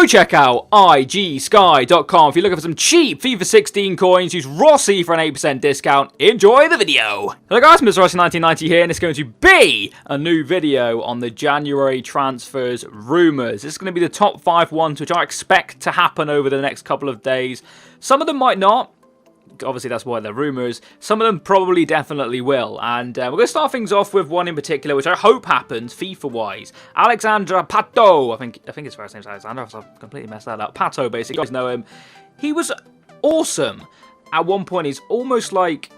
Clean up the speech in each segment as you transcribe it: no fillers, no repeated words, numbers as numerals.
Go check out igsky.com if you're looking for some cheap FIFA 16 coins. Use Rossi for an 8% discount. Enjoy the video. Hello guys, Mr. Rossi 1990 here, and it's going to be a new video on the January transfers rumours. This is going to be the top 5 ones which I expect to happen over the next couple of days. Some of them might not. Obviously, that's why they're rumours. Some of them probably definitely will. And we're going to start things off with one in particular, which I hope happens FIFA-wise. Alexandre Pato. I think his first name's Alexander. I've completely messed that up. Pato, basically. You guys know him. He was awesome. At one point, he's almost like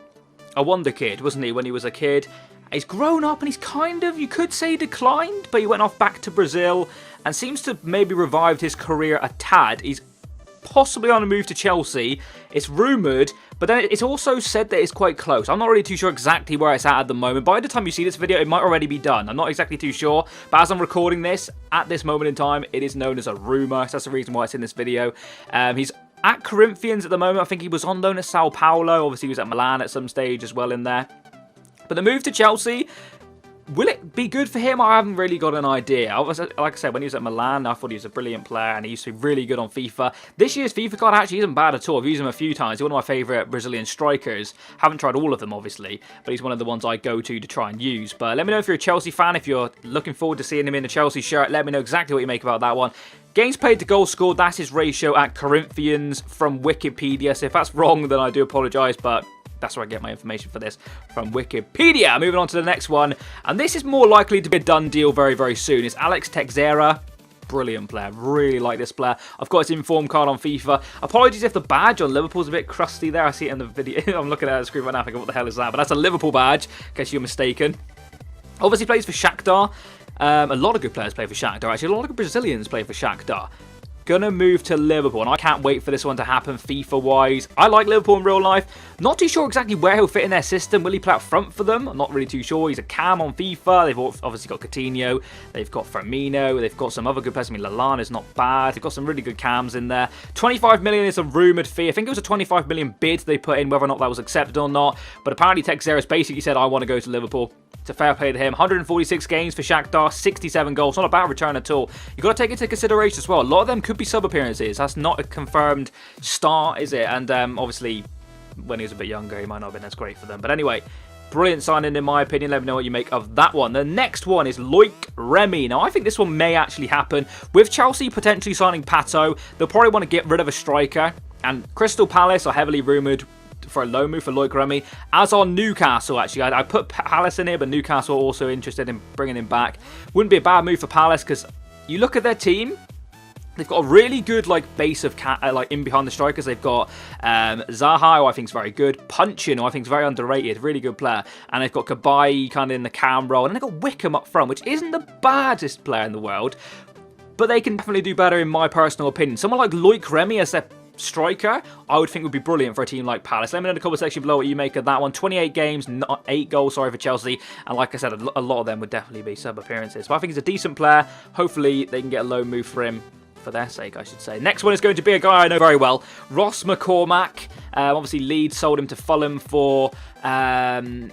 a wonder kid, wasn't he, when he was a kid? He's grown up and he's kind of, you could say, declined. But he went off back to Brazil and seems to maybe revived his career a tad. He's possibly on a move to Chelsea. It's rumoured, but then it's also said that it's quite close. I'm not really too sure exactly where it's at the moment. By the time you see this video, it might already be done. I'm not exactly too sure, but as I'm recording this, at this moment in time, it is known as a rumour. So that's the reason why it's in this video. He's at Corinthians at the moment. I think he was on loan at Sao Paulo. Obviously, he was at Milan at some stage as well in there. But the move to Chelsea, will it be good for him? I haven't really got an idea. Like I said, when he was at Milan, I thought he was a brilliant player and he used to be really good on FIFA. This year's FIFA card actually isn't bad at all. I've used him a few times. He's one of my favourite Brazilian strikers. Haven't tried all of them, obviously, but he's one of the ones I go to try and use. But let me know if you're a Chelsea fan. If you're looking forward to seeing him in a Chelsea shirt, let me know exactly what you make about that one. Games played to goals scored, that's his ratio at Corinthians from Wikipedia. So if that's wrong, then I do apologise, but that's where I get my information for this, from Wikipedia. Moving on to the next one, and this is more likely to be a done deal very, very soon. It's Alex Teixeira. Brilliant player. Really like this player. I've got his inform card on FIFA. Apologies if the badge on Liverpool's a bit crusty there. I see it in the video. I'm looking at the screen right now thinking, what the hell is that? But that's a Liverpool badge, in case you're mistaken. Obviously plays for Shakhtar. A lot of good players play for Shakhtar, actually. A lot of Brazilians play for Shakhtar. Gonna move to Liverpool, and I can't wait for this one to happen FIFA-wise. I like Liverpool in real life. Not too sure exactly where he'll fit in their system. Will he play up front for them? I'm not really too sure. He's a cam on FIFA. They've obviously got Coutinho. They've got Firmino. They've got some other good players. I mean, Lallana's not bad. They've got some really good cams in there. 25 million is a rumoured fee. I think it was a 25 million bid they put in, whether or not that was accepted or not. But apparently Teixeira's basically said, I want to go to Liverpool. It's a fair play to him. 146 games for Shakhtar, 67 goals. Not a bad return at all. You've got to take into consideration as well. A lot of them could be sub-appearances. That's not a confirmed start, is it? And obviously, when he was a bit younger, he might not have been as great for them. But anyway, brilliant signing in my opinion. Let me know what you make of that one. The next one is Loic Remy. Now, I think this one may actually happen. With Chelsea potentially signing Pato, they'll probably want to get rid of a striker. And Crystal Palace are heavily rumoured for a loan move for Loic Remy, as on Newcastle, actually. I put Palace in here, but Newcastle are also interested in bringing him back. Wouldn't be a bad move for Palace, because you look at their team, they've got a really good base of in behind the strikers. They've got Zaha, who I think is very good. Punchin, who I think is very underrated, really good player. And they've got Kabai kind of in the cam role. And then they've got Wickham up front, which isn't the baddest player in the world, but they can definitely do better in my personal opinion. Someone like Loic Remy as their striker, I would think would be brilliant for a team like Palace. Let me know in the comment section below what you make of that one. 28 games, 8 goals, sorry, for Chelsea. And like I said, a lot of them would definitely be sub-appearances. But I think he's a decent player. Hopefully, they can get a loan move for him. For their sake, I should say. Next one is going to be a guy I know very well, Ross McCormack. Obviously, Leeds sold him to Fulham for. They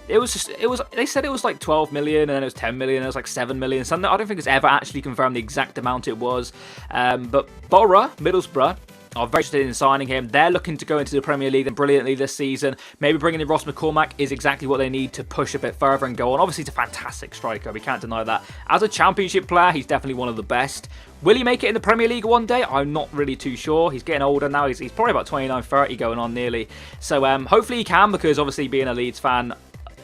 said it was like 12 million, and then it was 10 million, and it was like 7 million. Something I don't think it's ever actually confirmed the exact amount it was. But Borough, Middlesbrough, are very interested in signing him. They're looking to go into the Premier League and brilliantly this season. Maybe bringing in Ross McCormack is exactly what they need to push a bit further and go on. Obviously, he's a fantastic striker. We can't deny that. As a Championship player, he's definitely one of the best. Will he make it in the Premier League one day? I'm not really too sure. He's getting older now. He's probably about 29, 30 going on nearly. So hopefully he can, because obviously being a Leeds fan,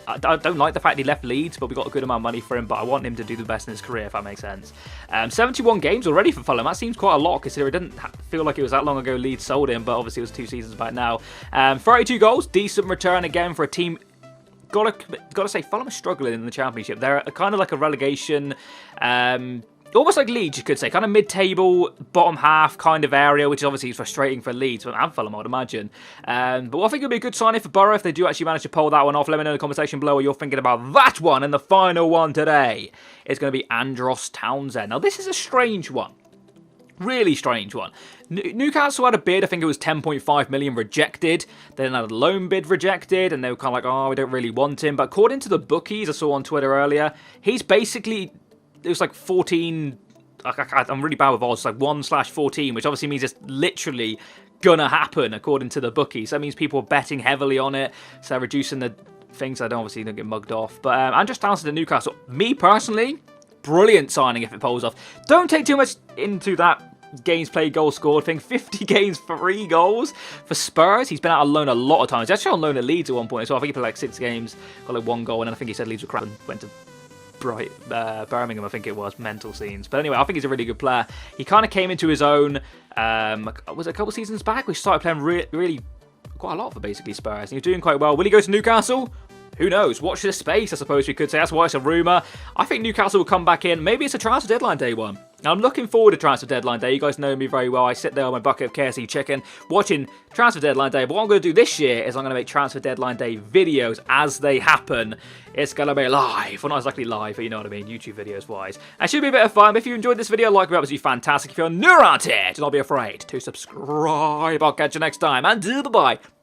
I don't like the fact he left Leeds, but we got a good amount of money for him. But I want him to do the best in his career, if that makes sense. 71 games already for Fulham. That seems quite a lot, considering it didn't feel like it was that long ago Leeds sold him, but obviously it was 2 seasons back now. 32 goals, decent return again for a team. Gotta say, Fulham are struggling in the Championship. They're kind of like a relegation. Almost like Leeds, you could say. Kind of mid-table, bottom half kind of area, which is obviously frustrating for Leeds and Fulham, I would imagine. But I think it'll be a good signing for Borough if they do actually manage to pull that one off. Let me know in the comment section below what you're thinking about that one. And the final one today is going to be Andros Townsend. Now, this is a strange one. Really strange one. Newcastle had a bid, I think it was 10.5 million rejected. Then had a loan bid rejected, and they were kind of like, oh, we don't really want him. But according to the bookies I saw on Twitter earlier, he's basically, it was like 14 I'm really bad with odds, like 1/14, which obviously means it's literally gonna happen according to the bookies. That means people are betting heavily on it, so they're reducing the things. I don't obviously don't get mugged off. But Andrew Townsend at Newcastle, me personally, brilliant signing if it pulls off. Don't take too much into that games played, goals scored thing. 50 games, 3 goals for Spurs. He's been out on loan a lot of times. He's actually on loan at Leeds at one point as well. I think he played like 6 games, got like 1 goal, and then I think he said Leeds were crap and went to Birmingham, I think it was. Mental scenes. But anyway, I think he's a really good player. He kind of came into his own, was it a couple seasons back? We started playing really quite a lot for basically Spurs. And he was doing quite well. Will he go to Newcastle? Who knows? Watch this space, I suppose we could say. That's why it's a rumour. I think Newcastle will come back in. Maybe it's a transfer deadline day one. Now, I'm looking forward to transfer deadline day. You guys know me very well. I sit there on my bucket of KFC chicken watching transfer deadline day. But what I'm going to do this year is I'm going to make transfer deadline day videos as they happen. It's going to be live. Well, not exactly live, but you know what I mean, YouTube videos wise. It should be a bit of fun. If you enjoyed this video, like it, absolutely fantastic. If you're new around here, do not be afraid to subscribe. I'll catch you next time. And bye-bye.